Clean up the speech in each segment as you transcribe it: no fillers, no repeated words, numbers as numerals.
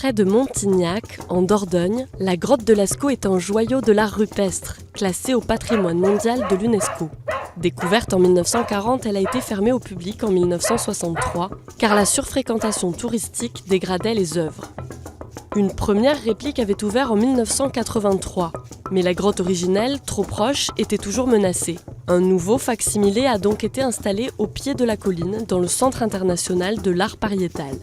Près de Montignac, en Dordogne, la grotte de Lascaux est un joyau de l'art rupestre, classé au patrimoine mondial de l'UNESCO. Découverte en 1940, elle a été fermée au public en 1963, car la surfréquentation touristique dégradait les œuvres. Une première réplique avait ouvert en 1983, mais la grotte originelle, trop proche, était toujours menacée. Un nouveau fac-similé a donc été installé au pied de la colline, dans le Centre international de l'art pariétal.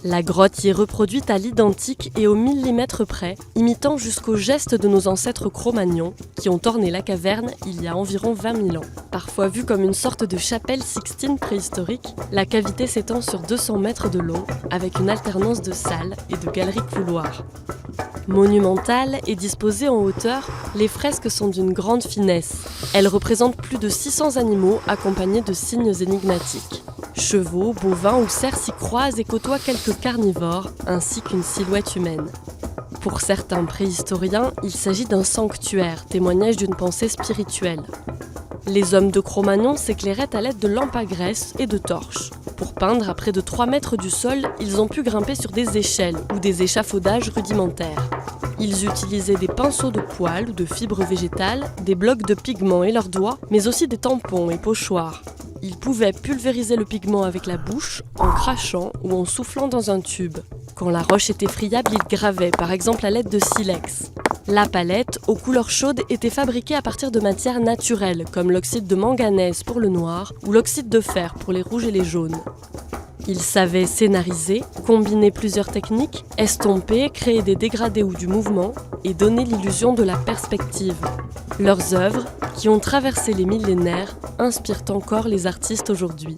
La grotte y est reproduite à l'identique et au millimètre près, imitant jusqu'aux gestes de nos ancêtres Cro-Magnons, qui ont orné la caverne il y a environ 20 000 ans. Parfois vue comme une sorte de chapelle sixtine préhistorique, la cavité s'étend sur 200 mètres de long, avec une alternance de salles et de galeries couloirs. Monumentales et disposées en hauteur, les fresques sont d'une grande finesse. Elles représentent plus de 600 animaux accompagnés de signes énigmatiques. Chevaux, bovins ou cerfs s'y croisent et côtoient quelques carnivores, ainsi qu'une silhouette humaine. Pour certains préhistoriens, il s'agit d'un sanctuaire, témoignage d'une pensée spirituelle. Les hommes de Cro-Magnon s'éclairaient à l'aide de lampes à graisse et de torches. Pour peindre à près de 3 mètres du sol, ils ont pu grimper sur des échelles ou des échafaudages rudimentaires. Ils utilisaient des pinceaux de poils ou de fibres végétales, des blocs de pigments et leurs doigts, mais aussi des tampons et pochoirs. Ils pouvaient pulvériser le pigment avec la bouche, en crachant ou en soufflant dans un tube. Quand la roche était friable, ils gravaient, par exemple à l'aide de silex. La palette, aux couleurs chaudes, était fabriquée à partir de matières naturelles, comme l'oxyde de manganèse pour le noir ou l'oxyde de fer pour les rouges et les jaunes. Ils savaient scénariser, combiner plusieurs techniques, estomper, créer des dégradés ou du mouvement et donner l'illusion de la perspective. Leurs œuvres, qui ont traversé les millénaires, inspirent encore les artistes aujourd'hui.